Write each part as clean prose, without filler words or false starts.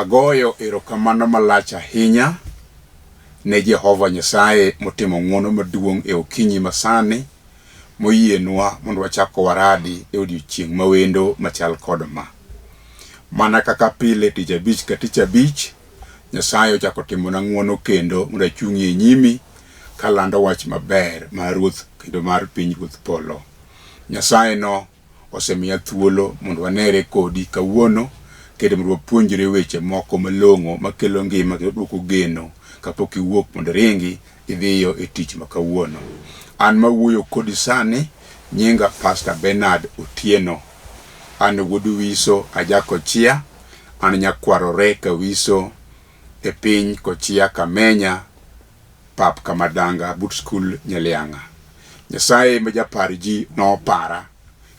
Agoyo erokamano malach ahinya ne Jehova Nyasaye motimo ng'wono maduong' e okinyi masani moyienwa mondo wachako waradi e odiochieng' mawendo machal kod ma. Mana kaka pile tich abich ka tich abich, Nyasaye ochako timona ng'wono kendo mondo achung'ie nyimi kalando wach maber mar Ruoth kendo mar pinyruoth polo. Nyasaye no osemiya thuolo mondo wanere kodi kawuono kendo mondo wapuonjre weche moko malong'o makelo ngima kendo duoko geno kapok iwuok mondo ringi idhiyo e tich ma kawuono. An mawuoyo kodi sani nyinga Pastor Benard Otieno. An wuod Wiso ajako chia, an nyakwarore ka Wiso e piny Kochia Kamenya, pap Kamadanga Boot School Nyalianga. Nyasaye ma japar ji nopara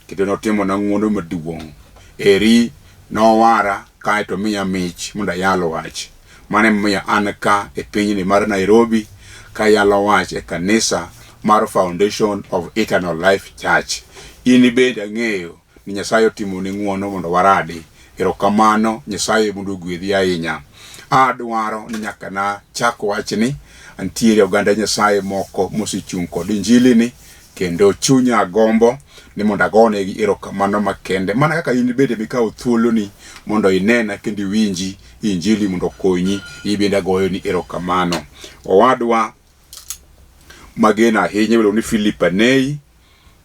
kendo notimo na ng'wono maduong'. Eri nowara kaeto miya mich mondo ayalo wach. Mane miya an ka e pinyni mar Nairobi ka yalo wach e kanisa mar Foundation of Eternal Life Church. Ini bende ang'eyo ni Nyasaye otimo ni ng'wono mondo waradi. Erokamano, Nyasaye mondo ogwedhi ahinya. Adwaro ni nyaka na chako wachni, antiere oganda Nyasaye moko mosechung' kod injili ni kendo chunya gombo ni mondo agonegi erokamano makende. Mana kaka in bende mikao thuolo ni mondo inena kendo iwinji injili mondo konyi, ibende agoyo ni erokamano. Owadwa magena ahinya iluongo ni Philippa Nei,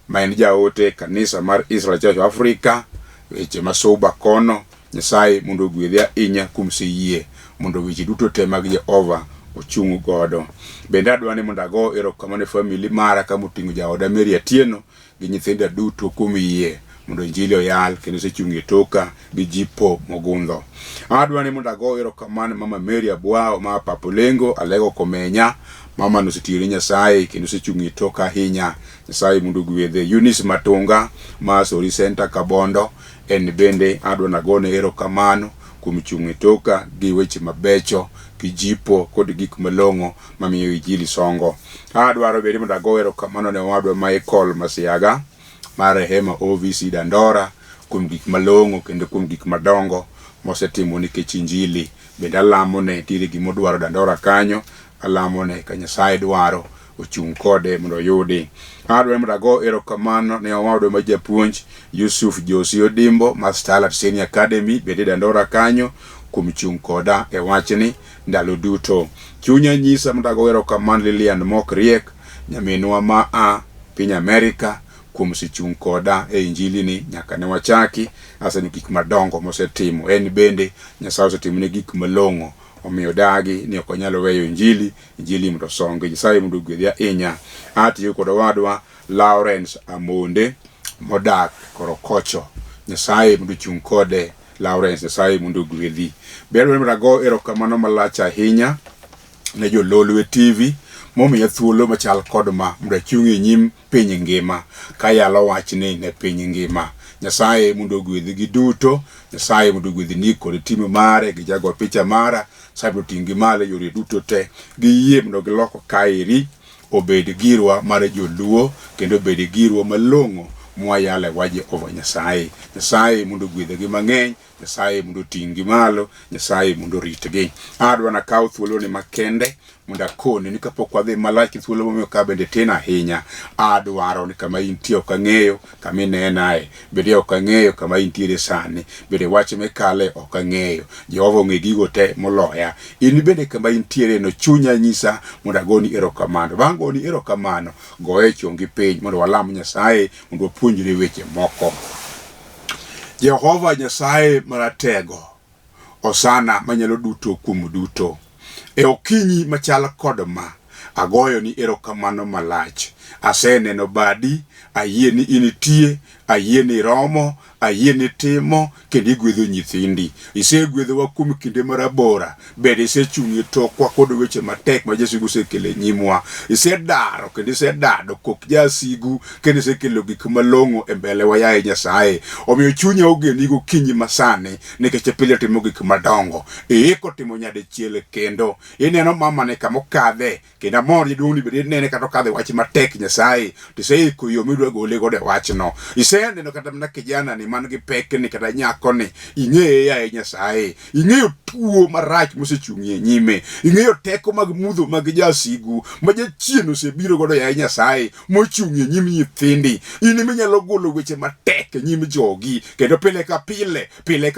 ma en jaote kanisa mar Israel Church of Africa, weche masoba kono. Nyasaye mondo ogwedhi ahinya kuom seyie mondo weche duto te mag Jehova ochung' godo. Bende adwani mondo ago erokamano family mara ka moting'o jaoda Mary Atieno gi nyithinda duto kuom yie mondo injili oyal kendo sechung' e toka gi jipo mogundho. Adwani mondo ago erokamano mama Mary Abwao ma Papolengo Alego Komenya, mama nosetiere Nyasaye kendo sechung' e toka ahinya. Nyasaye mondo ogwedhe. Eunice Matunga ma Sori Center Kabondo, en bende adwana gone erokamano kuom chung' e toka gi weche mabecho gi jipo kod gik malong'o mamiyo injili songo. Adwaro bende mondo ago erokamano ne wadwa Michael Masiaga mar Rehema OVC Dandora kuom gik malong'o kendo kuom gik madongo mosetimo nikech injili. Bende alamo ne tire gimodwaro Dandora kanyo, alamo ne ka Nyasaye dwaro ochung' kode mondo yudi. Adwaro mondo ago erokamano ne owadwa ma japuonj Yusuf Josi Odimbo ma Starlight Senior Academy bende Dandora kanyo kuom chung' koda e wachni ndalo duto. Chunya nyisa mondo ago erokamano Lilian Mokriek, nyaminwa ma a piny Amerika, kuom sechung' koda e injili ni nyaka ne wachaki. Aseni gik madongo mosetimo. En bende Nyasaye osetimo ne gik malong'o omiyo dagi ni ok onyalo weyo injili mondo songe. Nyasaye mondo ogwedhi ahinya. Atiyo kod wadwa Lawrence Amonde modak Korokocho. Nyasaye mondo chung' kode. Lawrence, Nyasaye mondo ogwedhi. Bende mondo ago erokamano malach ahinya ne jo Lolwe TV momiya thuolo machal kod ma mondo achung' e nyim piny ngima ka yalo wachni ne piny ngima. Nyasaye mondo ogwedhi gi duto. Nyasaye mondo ogwedhi ni kod tim mare gi jago picha mara. Sabe tingi male yore duto te gi yie mondo giloko kairi obed girwa mar joluo kendo obed girwa malong'o mwayale wa Jehova Nyasaye. Nyasaye mondo gwedhe gi mang'eny. Nyasaye mondo tingi malo. Nyasaye mondo ritgi. Adwana kawo thuolo ni makende mondo akone ni kapok wadhi malach thuolo momiyo ka bende tin ahinya. Adwaro ni kama intie ok ang'eyo kama inenae, bende ok ang'eyo kama intiere sani, bende wach mekale ok ang'eyo. Jehova ong'e gigo te moloya. In bende kama intiere no chunya nyisa mondo agoni erokamano. Bang' goni erokamano, goye chongi piny mondo walam Nyasaye mondo wapuonjre weche moko. Jehova Nyasaye maratego, osana manyalo duto kuom duto. E okinyi machal kod ma, agoyo ni erokamano malach. Aseneno badi, ayie ni initie, ayie ni romo, ayie ni timo, kendo igwedho nyithindi. Isegwedhowa kuom kinde marabora, bende isechung' e tokwa kod weche matek ma jasigu osekelo e nyimwa. Isedaro kendo isedado kok jasigu kendo isekelo gik malong'o e mbelewa yaye Nyasaye. Omiyo chunya ogeni gokinyi masani nikech pile timo gik madongo. Eko timo nyadichiel kendo ineno mama ne kama okadhe kendo amor jaduong' ni bende inene kata okadhe wach matek tek Nyasaye tiseiko yo midwa gole gode wachno. Iseneno kata mana kijana ni man gi pek ni kata nyako ni ing'eye ya Nyasaye, ing'eyo tuo marach mosechung'ie nyime, ing'eyo teko mag mudho mag jasigu ma jachien osebiro godo ya Nyasaye mochung'ie nyim nyithindi. In minyalo golo weche matek nyim jogi kendo pile ka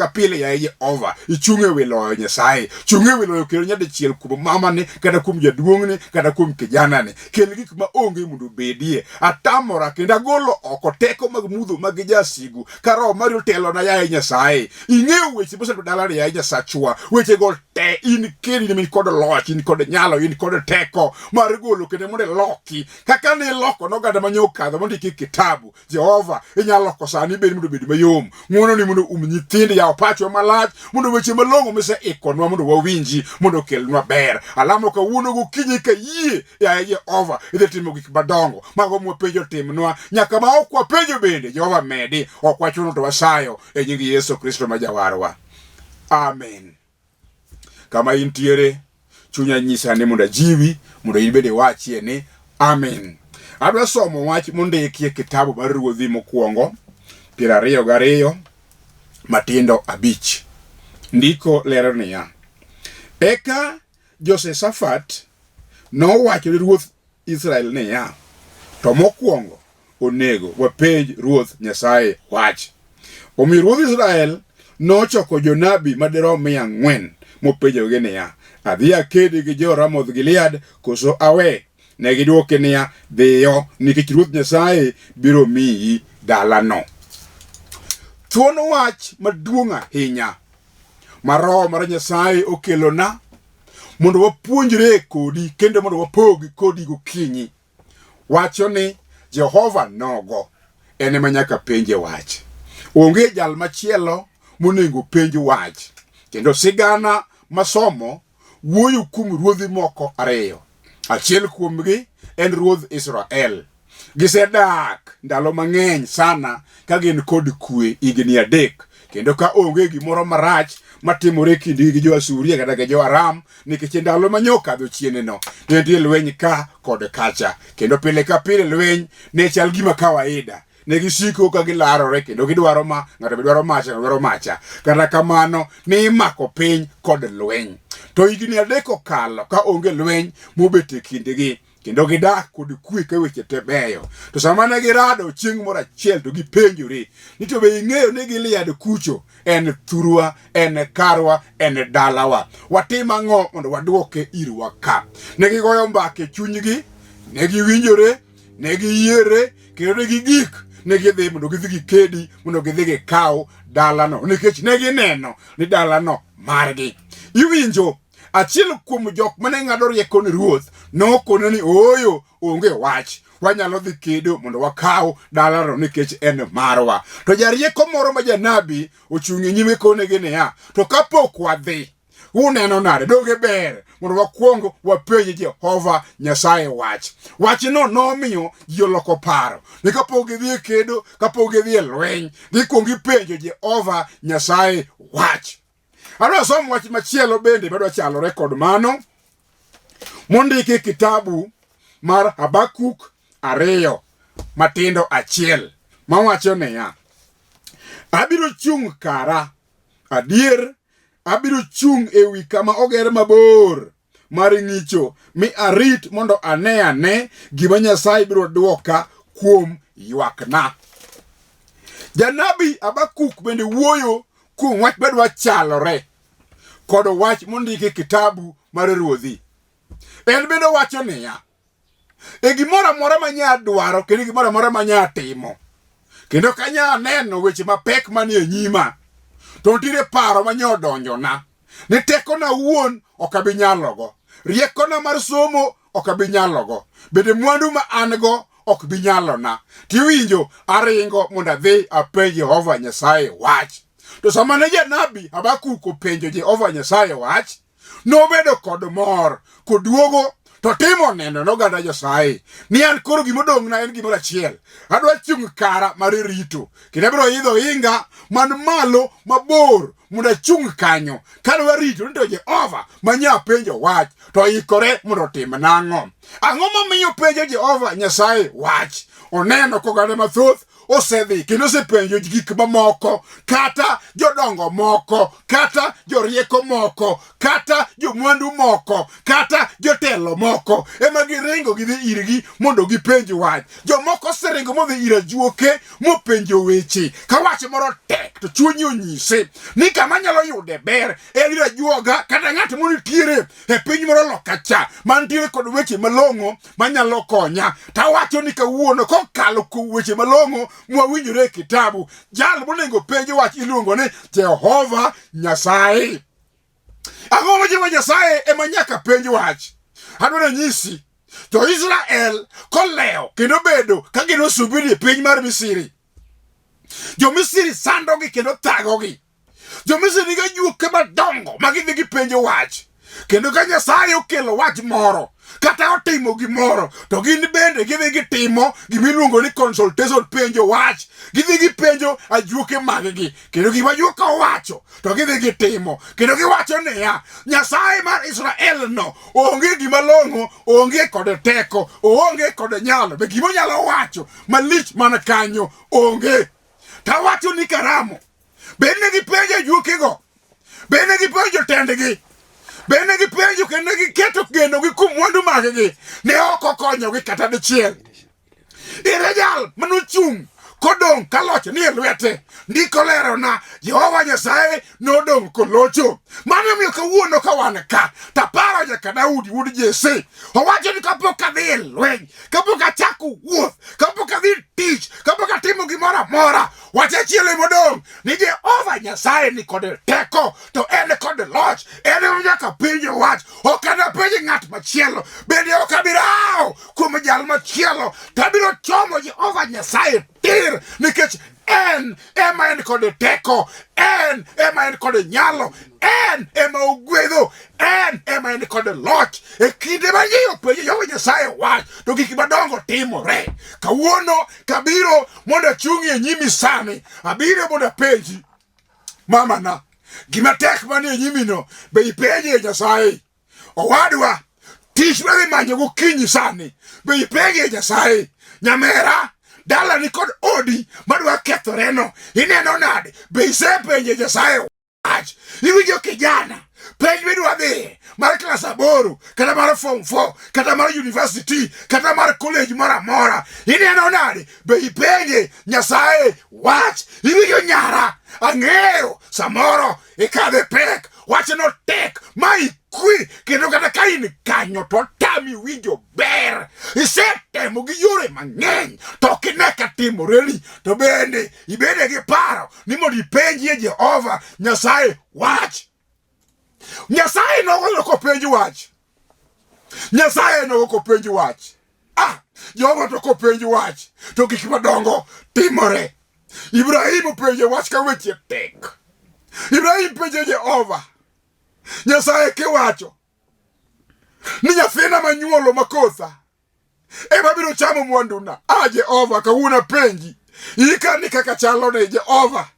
pile ya Jehova ichung'e wilo Nyasaye, chung'e wilo kendo nyadichiel kuom mama ni kata kuom jaduong' ni kata kuom kijana ni. Kel gik ma onge mondo bedie, atamora kendo agolo oko teko mag mudho mag jasigu karo mario telo na ya Nyasaye. Ing'eyo weche mosebedo dalani ya Nyasachwa, weche go te in kedi ni kod loch, in kod nyalo, in kod teko mar golo kendo mondo loki kaka ne loko no gada manyokadho mondo iki kitabu Jehova inyalo kosani bed mondo bed mayom ng'wono ni mondo nyithindi ya opacho malach mondo weche malong'o mise ikonwa mondo wawinji mondo kelnwa ber. Alamo ka wuono gokinyi ka yie ya Jehova idhi timo gik madongo mago mwapenjo timnwa nyaka ma ok wapenjo bende Jehova medi ok wachuno to wasayo e nying Yesu Kristo ma jawarwa. Amen. Kama intiere chunya nyisa ni mondo jiwi mondo ibede wachie ni amen. Adwa somo wach mondiki e kitabu mar Ruodhi mokwongo 22 matindo 5. Ndiko lero niya: Eka Jehoshafat nowacho ni Ruoth Israel niya, to mokwongo onego wapenj Ruoth Nyasaye wach. Omiyo Ruodh Israel nochoko jonabi madirom 400 mopenjogi niya, adhi akedi gi jo-Ramoth Gilead koso awe? Negidwoke niya, dhiyo, nikech Ruoth Nyasaye biro miyi dalano. Thuon wach maduong' ahinya ma Roho mar Nyasaye okelona mondo wapuonjre kodi kendo mondo wapog kodi gokinyi. Wacho ni Jehova nogo ene ma nyaka penje wach. Onge jal machielo monego penj wach. Kendo sigana masomo wuoyo kuom ruodhi moko 2. Achiel kuomgi en Ruodh Israel. Gisedak ndalo mang'eny sana ka gin kod kwe higni 3 kendo ka onge gimoro marach matimore kindi gi jo-Asuria kata gi jo-Aram, nikech ndalo manyokadho chien no ne nitie lweny ka kod kacha kendo pile ka pile lweny ne chal gima kawaida. Ne gisiko ka gilarore kendo gidwaro ng'ato dwaro macha dwaro macha. Kata kamano ne imako piny kod lweny. To higni 3 okalo ka onge lweny mobete kindgi kendo gidak kod kwe ka weche te beyo. To sama ne girado chieng' moro achiel to gipenjore ni to be ing'eyo ni Gilead kucho en thurwa, en karwa, en dalawa, watim ang'o mondo wadwoke irwa ka? Ne gigoyo mbake chunygi, ne giwinjore, ne giyiere kendo ne gigik ne gidhi mondo gidhi gikedi mondo gidhi gikaw dalano nikech ne gineno ni dalano margi. Iwinjo achiel kuom jok mane ng'ado rieko ni ruoth nokono ni oyo onge wach, wanyalo dhi kedo mondo wakaw dalano nikech en marwa. To jarieko moro ma janabi ochung'e nyime konegi niya, to kapok wadhi uneno nade doge ber mondo wakwongo wapenj Jehova Nyasaye wach. Wachno nomiyo ji oloko paro ni kapok gidhi kedo, kapok gidhi lweny, gikwongo ipenjo Jehova Nyasaye wach. Adwa somo wach machielo bende madwa chalore kod mano mondiki kitabu mar Habakuk 2 matindo 1 mawacho niya, abiro chung' kara adier, abiro chung' ewi kama oger mabor mar ng'icho mi arit mondo ane gima Nyasaye biro dwoka kuom ywakna. Janabi Habakuk bende wuoyo kuom wach bedwa chalore kod wach mondiki kitabu mar Ruodhi. En bende wacho niya, e gimoro amora manya dwaro kendo gimoro amora manya timo kendo kanya neno weche mapek manie nyima, to nitiere paro manyo donjona ni tekona wuon ok abi nyalogo, riekona mar somo ok abi nyalogo, bende mwandu ma an go ok bi nyalona. Tiwinjo aringo mondo adhi apenj Jehova Nyasaye wach. To sama ne janabi Habakuk openjo Jehova Nyasaye wach, nobedo kod mor koduogo to timo neno n'oganda Nyasaye ni an koro gimodong' na en gimoro achiel. Adwa chung' kara mar rito kendo abiro idho inga man malo mabor mondo achung' kanyo kadwa rito ni to Jehova manya penjo wach to ikore mondo tim nang'o. Ang'o momiyo penjo Jehova Nyasaye wach? Oneno koganda mathoth osedhi kendo osepenjo gik mamoko, kata jodongo moko, kata jorieko moko, kata jomwandu moko, kata jotelo moko ema giringo gidhi irgi mondo gipenj wach. Jomoko oseringo modhi ir ajuoke mopenjo weche ka wach moro tek to chunyi onyise ni kama nyalo yude ber en ir ajuoga kata ng'at monitiere e piny moro loka cha mantiere kod weche malong'o manyalo konya. Tawacho ni kawuono kokalo kuom weche malong'o mwawinjore kitabu, jal monego penj wach iluongo ni Jehova Nyasaye. Ang'o ma Jehova Nyasaye ema nyaka penj wach? Adwaro nyisi to Israel koleo kendo bedo ka gino subiri e piny mar Misri. Jo Misri sandogi kendo thagogi. Jo Misri niga ajuoke madongo ma gidhi gipenjo wach. Kendo ka Nyasaye okelo wach moro kata otimo gimoro to gin bende gidhi gitimo gimiluongo ni consultation, penjo wach. Gidhi gipenjo ajuoke mag-gi kendo gima ajuoke owacho to gidhi gitimo kendo giwacho niya, Nyasaye mar Israel no onge gima long'o, onge kod teko, onge kod nyalo, be gima onyalo wacho malich mana kanyo onge. Tawacho ni karamo bende gipenjo ajuoke go, bende gipenjo tendgi, bende gipenjo kendo giketo genogi kuom mwandu mag-gi ne ok okonyogi kata dichiel. Ire jal manochung' kodong' kaloch ni e lwete, ndiko lero na Jehova Nyasaye nodong' kolocho. Mano omiyo kawuono ka wan ka taparo nyaka Daudi wuod Jesse owacho ni kapok adhi e lweny, kapok achako wuoth, kapok adhi tich, kapok atimo gimoro amora, wach achiel ema odong' ni Jehova Nyasaye ni kod teko to en kod loch, en ema nyaka penjo wach. Ok anapenj ng'at machielo, bende ok abiro kuom jal machielo, tabiro chomo Jehova Nyasaye tir nikech en ema en kod teko, en ema en kod nyalo, en ema ogwedho, en ema en kod loch. E kinde ma ji openjo Jehova Nyasaye wach to gik madongo timore. Kawuono kabiro mondo achung'i e nyimi sani, abiro mondo apenji mamana, gima tek manie nyimino be ipenje Nyasaye? Owadwa, tich madhi manyo gokinyi sani be ipenje Nyasaye? Nyamera, dala ni kod odi madwa kethoreno ineno nade be isepenje Nyasaye wach? Iwinjo kijana, penj midwa dhi mar klas 8 kata mar form 4 kata mar university kata mar college moro amora, ineno nade be ipenje Nyasaye wach? Iwinjo nyara, ang'eyo samoro ikadhe pek, wachno tek ma ikwi kendo kata ka in kanyo to tami winjo ber. Isetemo gi yore mang'eny to ok ine ka timoreni, to bende ibede gi paro ni mondo ipenjie Jehova Nyasaye wach. Nyasaye nogo kopenj wach. Nyasaye nogo kopenj wach. Jehova to kopenj wach to gik madongo timore. Ibrahim penjo wach ka weche tek. Ibrahim penjo Jehova Nyasaye kiwacho ni nyathina manyuolo makotha ema biro chamo mwanduna. Jehova kawuono penji ikani kaka chalo ne Jehova.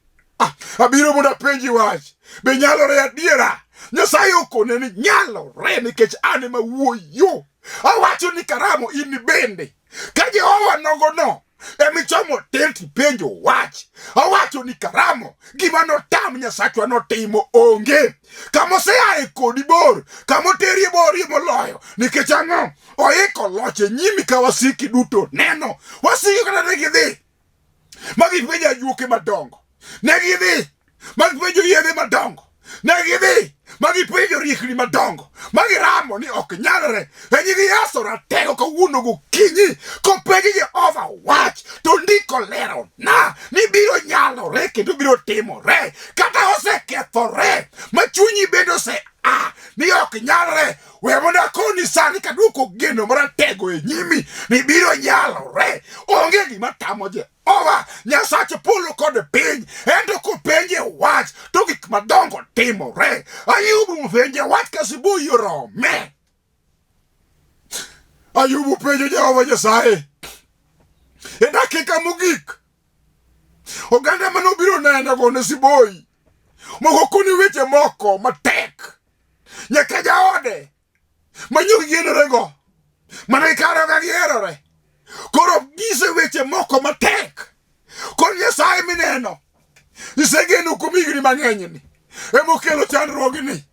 Abiro mondo penji wach, be nyalore adiera? Nyasaye okone ni nyalore nikech an ema wuoyo. Awacho ni karamo in bende ka Jehova nogono emichomo tenti penjo wach. Awacho ni karamo gima notam Nyasachwa notimo onge. Kamoseae kodi bor, kamoteri borie moloyo, nikech ang'o? Oiko loche nyimi ka wasiki duto neno. Wasiki kata negidhi magipenjo ajuoke madongo, negidhi magipenjo yedhe madongo, negidhi magipenjo riekni madongo, magiramo ni ok nyalre. Nyigi Yesu ratego kawuono gokinyi kopenjo Jehova wach to ndiko lero na ni biro nyalore kendo biro timore. Kata osekethore ma chunyi bende ni ok nyalre, we mondo akoni sani kaduoko geno maratego e nyimi ni biro nyalore. Onge gima tamo Jehova Nyasache polo kod piny, ento kopenje wach to gik madongo timore. Ayubu mpenje wach ka sibuyi orome. Ayubu penjo Jehova Nyasaye e dakika mogik. Oganda manobiro neno gone siboi moko koni weche moko matek nyaka jaode manyo gienore mana ikaro ga gierore koro gise weche moko matek kon Nyasaye mineno isegeno kumigni mang'enyni emokelo chandruogni.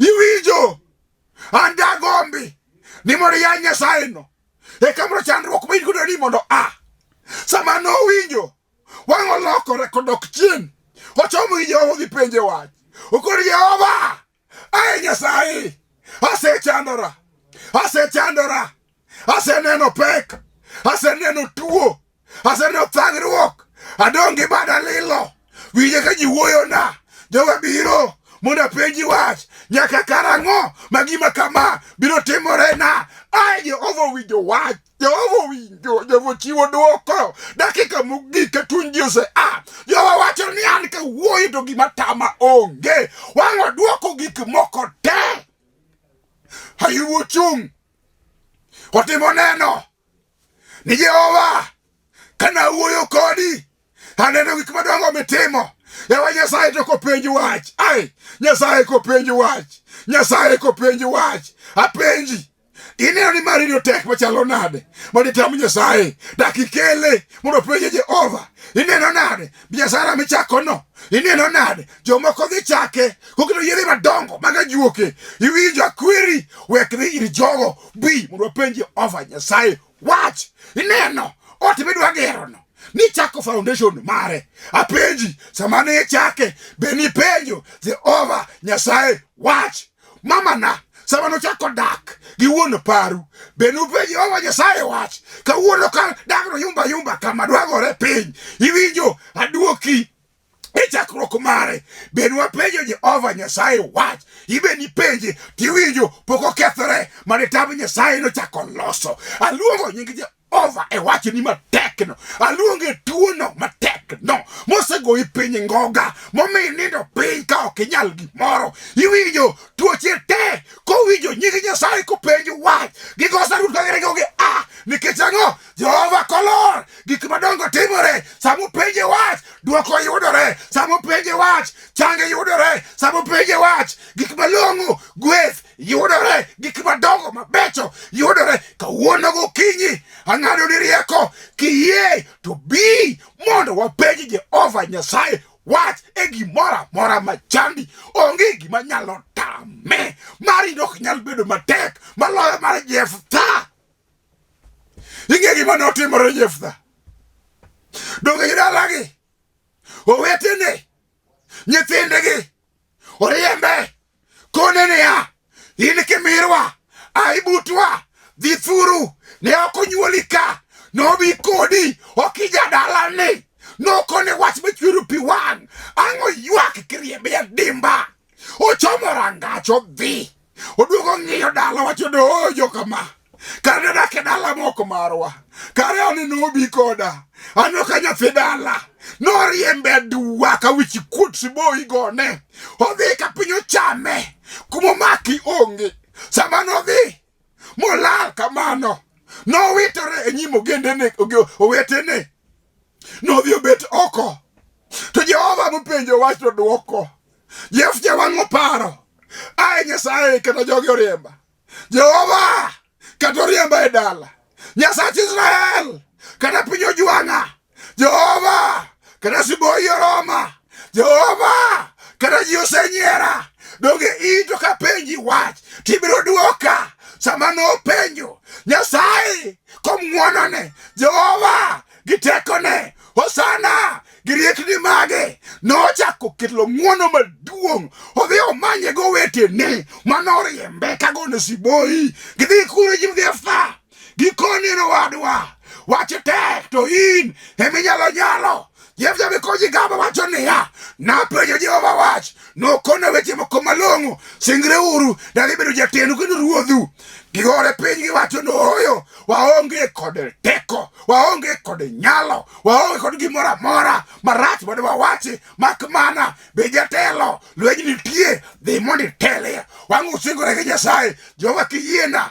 Iwinjo anda gombi ni mondo ya Nyasaye no e kamro chandruok moyudo ni mondo sama no winjo wang' olokore kodok chien ochomo Jehova dhi penje wach okor Jehova Nyasaye asechandora aseneno pek, aseneno tuo, aseneno thagruok, adongi bada lilo winje ka ji wuoyona joga biro mondo penji wach nyaka karang'o magima kama biro timorena. Jehova winjo wach, Jehova winjo, Jehova chiwo duoko dakika mogik ka chuny ji ose Jehova wacho ni an ka wuoyo to gima tama onge wang'o duoko gik moko te. Ayubu chung otimo neno ni Jehova kana wuoyo kodi aneno gik madongo mitimo. Yawa Nyasaye to kopenji wach Nyasaye kopenji wach apenji ineno ni marido tek machalo nade mondo itam Nyasaye dakikele mondo penje Jehova ineno nade biashara michakono ineno nade jomoko dhi chake kokito yedhe madongo mag ajuoke iwinjo akwiri wek dhi ir jogo bi mondo penje Jehova Nyasaye wach ineno ot midwa gerono ni chako foundation mare apenji sama ne chake be ni penjo Jehova Nyasaye wach mamana sama no chako dak gi wuon paru be nu penjo Jehova Nyasaye wach ka wuono ka dagno yumba kama dwagore piny iwinjo aduoki e chakruok mare be nu penjo Jehova Nyasaye wach ibe ni penje tiwinjo poko kethore mane tab Nyasaye no chako loso aluongo nying Jehova e wach ni matekno aluonge tuono matekno mosego ipiny ngoga momi nindo piny ka ok inyal gimoro iwinjo tuoche te kowinjo nying Nyasaye kopenjo wach gigosa rut kageregoge nikech ang'o Jehova kolor gik madongo timore samo penje wach duoko yudore samo penje wach change yudore samo penje wach gik malong'o gweth yudore gik madongo mabecho yudore kawuono gokinyi ang'ado ni rieko kiyie to bi mondo wapenji Jehova Nyasaye wach e gimora mora machandi onge gima nyalo tame mari dok nyal bedo matek maloyo mar Jeftha. Ing'e gima notimore Jeftha donge dalagi owetene nyithindegi oriembe kone niya in kimirwa aibutwa dhi thuru ne ok onyuoli ka nobi kodi okija dalani nokone wach machwero pi wang' ang'o ywak kiriembe ya dimba ochomo rangach odhi oduogo ng'iyo dala wacho dojo kama kare dake dala moko marwa kare oni nobi koda ano ka nyathi dala noriembe aduwa ka wichi kuot siboi gone odhi ka piny ochame kumomaki onge sama nodhi molal kamano nowitore e nyim ogendene owetene nodhi obet oko to Jehova mopenjo wach to duoko Jeftha wang'o paro Nyasaye kata jogi oriemba Jehova kata oriemba e dala Nyasach Israel kata piny ojwang'a Jehova kata siboi oroma Jehova kata ji osenyiera donge ito ka penji wach tibiro duoka sama no penjo Nyasaye komng'wonone Jehova gitekone hosana giriekni mage nochako ketlo ng'wono maduong' odhi omanye go wetene manoriembe kagone siboi gidhi kuro ji Jeftha gikoni no wadwa wache tek to in eminyalo Jeftha be koji gaba wacho niya napenjo Jehova wach nokona weche moko malong'o singre uru dali bedo jatenu kendo ruodhu gigore piny giwacho nooyo waonge kod teko waonge kod nyalo waonge kod gimoro amora marach mondo wawachi mak mana be jatelo lweny nitie dhi mondo itelie wang'o singore gi Nyasaye Jehova kiyiena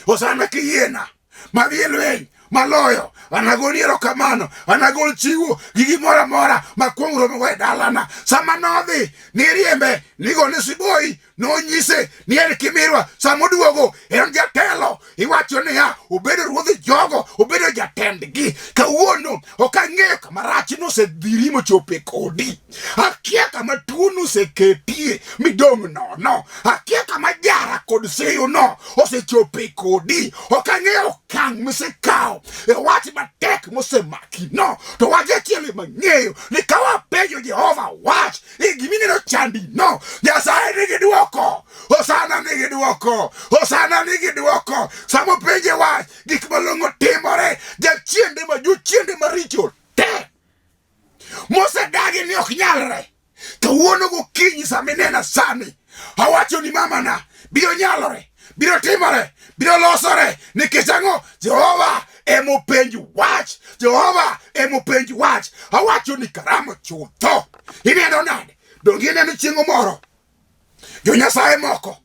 Osana kiyiena madhi lweny maloyo anagol erokamano, anagol chiwo gi gimoro mora makwong romo e dalana. Sama nodhi niriembe nigone siboi nonyise ni en kimirwa. Sama oduogo en jatelo, iwacho niya obedo ruodh jogo, obedo jatendgi. Kawuono ok ang'eyo kama rach nosedhiri mochope kodi, akia kama tuo noseketie midong' nono, akia kama jara kod seyo no osechope kodi. Ok ang'eyo okang' misekawo e wach matek mosemaki no, to wach achiel mang'eyo ni ka wapenjo Jehova wach e gimineno chandi no, Nyasaye nigi duoko. Osana nigi duoko, Osana nigi duoko. Sama openje wach gik malong'o timore, jachiende ma jochiende maricho te mosedagi ni ok nyalre, kawuono gokinyi sama inena sani awacho ni mamana biro nyalore, biro timore, biro losore. Nikech ang'o? Jehova emopenj wach, Jehova emopenj wach. Awacho ni karamo chutho. Ineno nade? Donge ineno chieng'o moro jo Nyasaye moko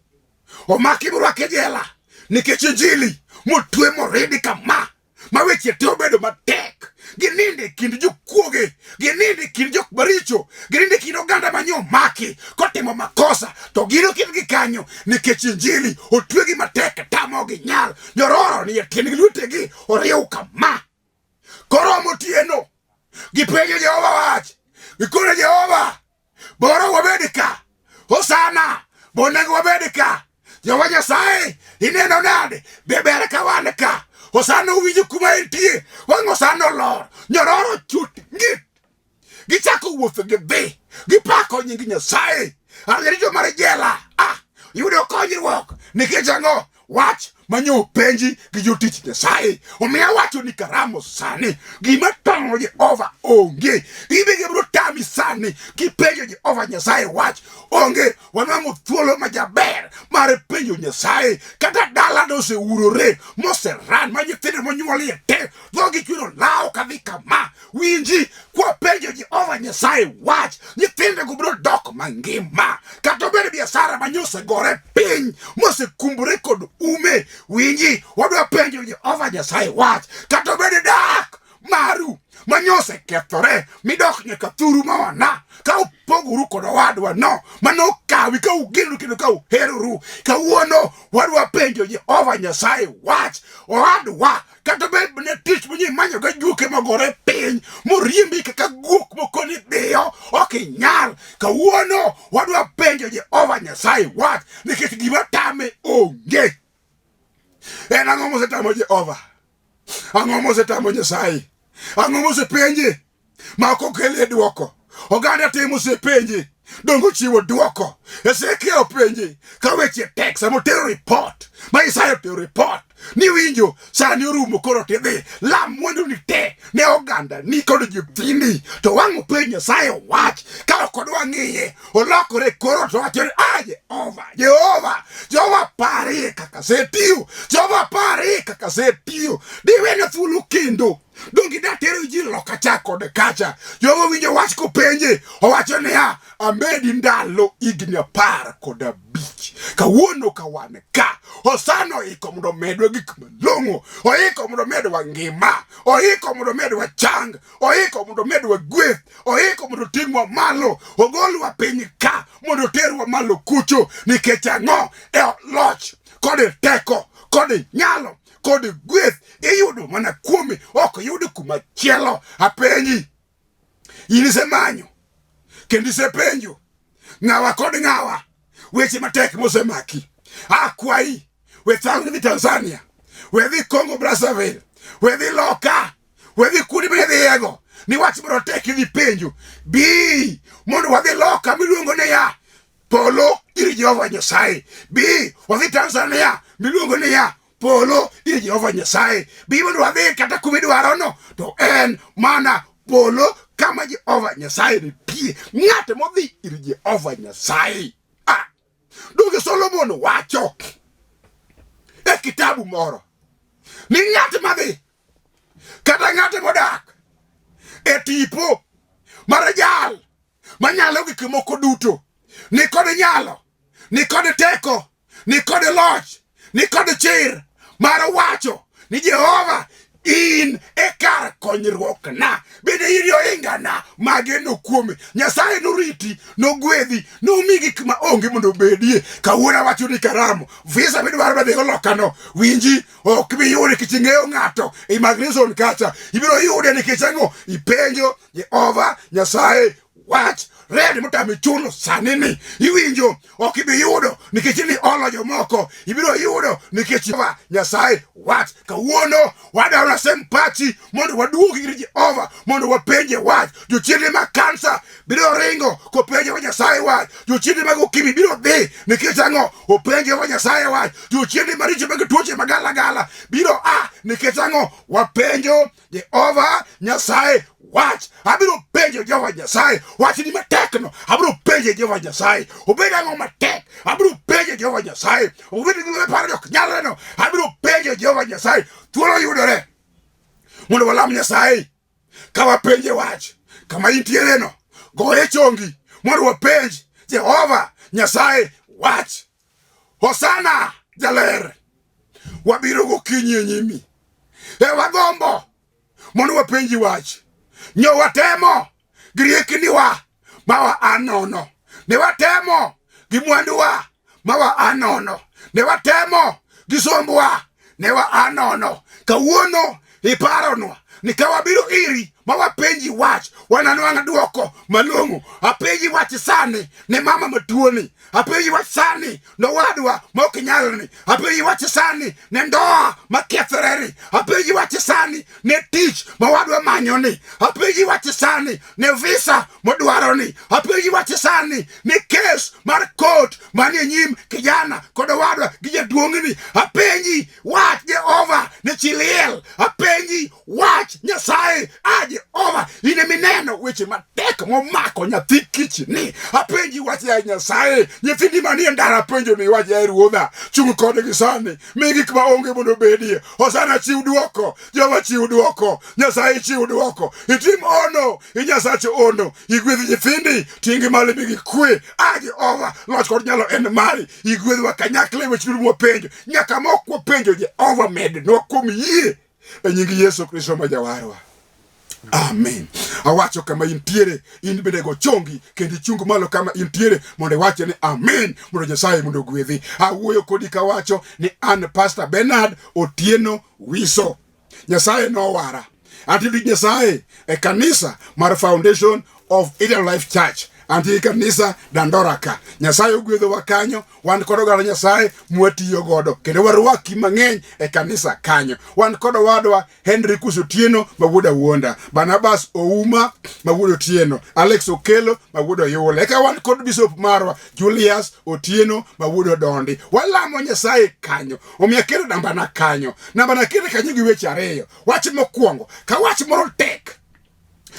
omaki morwake jela nikech injili motwe moridi kama ma weche te obedo matek. Gininde kind jokuoge, gininde kind jok maricho, gininde kind oganda manyo maki kotimo makosa, to gino kindgi kanyo nikech injili otwegi matek tamogi nyal. Nyororo ni tiendgi lwetegi orieu kama. Koromo tieno gipenjo Jehova wach, gikone Jehova boro wabed ka. Osana bonego wabed ka. Jehova Nyasaye ineno nade? Be ber ka wan ka. Osana uwinjo kuma entie, wang' Osana olor. Nyororo chut ngit, gichako wuotho gidhi gipako nying Nyasaye. Arito mar jela yudo konyruok nikech ang'o? Wach manyo penji gi jotich Nyasaye. Omiyo wacho ni karamo sani gima tong'o Jehova onge. Ibe gibro tami sani kipenjo Jehova Nyasaye wach onge. Wanwang'o thuolo majaber mar penjo Nyasaye. Kata dala noseurore moseran ma nyithindo monyuolie te dhogi chwero lao kadhi kama. Winji kwa penjo Jehova Nyasaye wach, nyithindo go bro dok mangima. Kata obedo biashara manyose gore piny mosekumbore kod ume. Winji wadwa penjo Jehova Nyasaye wach, kata obedo dak maru manyose kethore midok nyaka thuru mawana. Ka upoguru kod owadwa no manokawi ka ugeno kendo ka uheroru. Kawuono wadwa penjo Jehova Nyasaye wach, owadwa kata obedo ne tich munyi manyo ga juke magore piny moriembi kaka guok mokoni dhiyo ok inyal. Kawuono wadwa penjo Jehova Nyasaye wach nikech gima tame onge. En ang'o mosetamo Jehova? Ang'o mosetamo Nyasaye? Ang'o mosepenje ma ok okele duoko? Oganda te mosepenje dongo chiwo duoko. Ezekiel openje ka weche tek, sama otero report ma Isaya otero report ni winjo sani orumo koro tidhi lam mwandu ni te ne oganda ni kod nyithindi. To wang' openj Nyasaye wach ka ok odwa ng'iye, olokore koro to wacho ni Jehova pare kaka setiyo, Jehova pare kaka setiyo. Diwene thuolo kendo dongi datero ji loka cha kod kacha. Jehova winjo wach kopenje, owacho niya amedi ndalo igni 15. Kawuono ka wan ka Osana oiko mondo medwa gik malong'o, oiko mondo medwa ngima, oiko mondo medwa chang, oiko mondo medwa gweth, oiko mondo ting'wa malo, ogolwa piny ka mondo terwa malo kucho. Nikech ang'o? E loch kod teko kod nyalo kod gweth iyudo mana kuome, ok yud kuma chielo. Apenji, in isemanyo kendo isepenjo ng'awa kod ng'awa weche matek mosemaki. Akwayi we dhi Tanzania, we dhi Congo Brazzaville, we dhi Loka, we dhi kuonde midhiyego ni wach biro tek idhi penjo. Bi mondo wadhi Loka miluongo ni ya polo ir Jehova Nyasaye. Bi wadhi Tanzania miluongo ni ya polo ir Jehova Nyasaye. Bi mondo wadhi kata kumidwaro no to en mana polo kama Jehova Nyasaye nitie. Ng'at modhi ir Jehova Nyasaye. Donge Solomon wacho e kitabu moro ni ng'at madhi kata ng'at modak e tipo mar jal manyalo gik moko duto, ni kod nyalo, ni kod teko, ni kod loch, ni kod chir mar wacho ni Jehova in e kar konyruok na, bende in oinga na mageno kuome. Nyasaye noriti, nogwedhi, nomi gik ma onge mondo bedie. Kawuono wacho ni karamo visa midwaro badhigo lokano, winji ok biyude nikech ing'eyo ng'ato e immigration kacha, ibiro yude nikech ang'o? Ipenjo Jehova Nyasaye wach. Red motami chulo sanini, iwinjo ok ibi yudo nikech ni olo jomoko, ibiro yudo nikech Jehova Nyasaye wach. Kawuono wadawna sempati mondo waduogi ir Jehova mondo wapenje wach. Jochiende ma kansa biro ringo kopenje Jehova Nyasaye wach. Jochiende mag ukimwi biro dhi nikech ang'o? Openje Jehova Nyasaye wach. Jochiende maricho mag tuoche magala biro nikech ang'o? Wapenjo Jehova Nyasaye wach. Abiro penjo Jehova Nyasaye wach ni matekno, abiro penjo Jehova Nyasaye obed ang'o matek, abiro penjo Jehova Nyasaye obed gima paro ok nyalreno, abiro penjo Jehova Nyasaye. Thuolo yudore mondo walam Nyasaye ka wapenje wach. Kama intiere no, goye chongi mondo wapenj Jehova Nyasaye wach. Hosana jaler, wabiro gokinyi e nyimi, wagombo mondo wapenji wach. Nyo watemo giriekniwa mawa anono, ne watemo gimwanduwa mawa anono, ne watemo gisombwa newa anono. Kawuono iparonwa ni kawabiro iri mawapenji wach, wananwang'a duoko malong'o. Apenji wach sani ne mama matuoni, apenji wach sani no wadwa mok nyalni, apenji wach sani ne ndoa makethoreri, apenji wach sani ne tich mawadwa manyoni, apenji wach sani ne visa modwaroni, apenji wach sani ne kes mar court manie nyim kijana kod wadwa gi jaduong'ni. Apenji wach Jehova ne chiliel, apenji wach Nyasaye Jehova ine mineno weche matek momako nyathi kichni. Apenji wach ya Nyasaye, nyithindi manie ndara apenjo ni wach ya Ruodha, chung kodgi sani, mi gik ma onge mondo bedie. Hosana chiw duoko, Jehova chiw duoko, Nyasaye chiw duoko. Itim ono, Nyasache ono, igwedhi nyithindi, tingi mali bigi kwe. Jehova loch kod nyalo en mari, igwedhwa kanyakle weche duto mwapenjo, nyaka mok wapenjo Jehova mednwa kuom yie e nying Yesu Kristo ma Jawarwa. Amen. Awacho kama intiere, in bende go chongi kendi chungu malo kama intiere mondo wache ni amen mondo Nyasaye mondo gwedhi. Awuoyo kodi kawacho ni an Pastor Benard Otieno Wiso. Nyasaye no wara. Anti Nyasaye e kanisa mar Foundation of Eden Life Church. Anti kanisa Dandoraka. Nyasaye ogwedho wakanyo, wan kodo gara Nyasaye mwatiyo godo. Kendo warwaki mang'eny e kanisa kanyo. Wan kodo wadwa Henry Kusotieno mawuoda wuonda, Barnabas Ouma mawuoda Otieno, Alex Okelo mawuoda Yule. Eka wan kod Bishop marwa Julius Otieno mawuoda Dondi. Walamo Nyasaye kanyo. Omiya kero namba na kanyo. Namba na kero kanyo gi weche ariyo. Wach mokwongo, ka wach moro tek,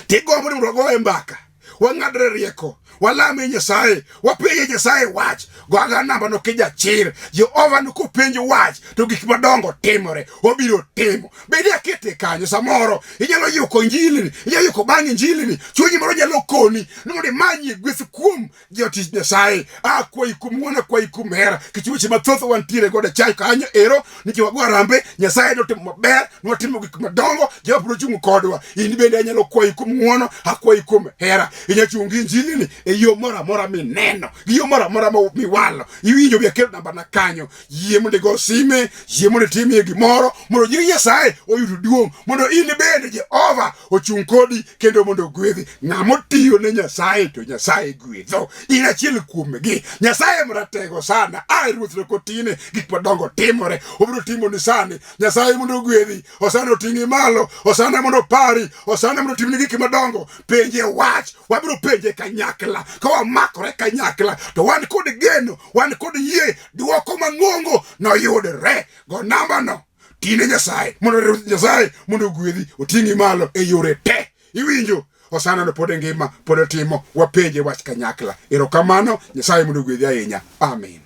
tigombo ni mrogo mbaka, wang'adre rieko, walame Nyasaye, wapenje Nyasaye wach. Gwaga namba no kija chir, Jehova nuko penjo wach, to gik madongo timore, obiro timo. Bede akete kanyo samoro, inyalo yuko injili, inyalo yuko bang' injili, chunyi moro nyalo koni, numondi manyi gweth kuom jotich Nyasaye, kwa ikum wana kwa ikum hera, kichuweche mathoth wantiere gode chai kanyo ero, niki wagwarambe, Nyasaye no timo maber, nwatimo gik madongo, Jehova biro chungo kodwa. In bende inyalo kwa ikum wana, kwa ikum hera, inyalo chungi injili e yo mora mineno, yo mora miwalo. Iwinjo bia kero namba na kanyo, yie monde go sime, yie monde timie gimoro, mondo nying Nyasaye oyudo duong', mondo in bende Jehova ochung kodi kendo mondo gwedhi. Ng'amo tiyo ne Nyasaye to Nyasaye gwedho. In achiel kuomgi. Nyasaye mratego sana. Ruoth Nokotine gik madongo timore, obiro timo ni sani. Nyasaye mondo gwedhi, Hosana oting'i malo, Hosana mondo pari, Hosana mondo timni gik madongo. Penje wach, wabiro penje kanyakla, kawa makore kanyakla, to wan kod geno, wan kod yie, duoko mang'ongo no yudre. Go namba no, tine Nyasaye, mondo Nyasaye mondo gwedhi, oting'i malo e yore te. Iwinjo? Hosana no pod ngima, pod timo, wapenje wach kanyakla. Erokamano, Nyasaye mondo gwedhi ahinya. Amen.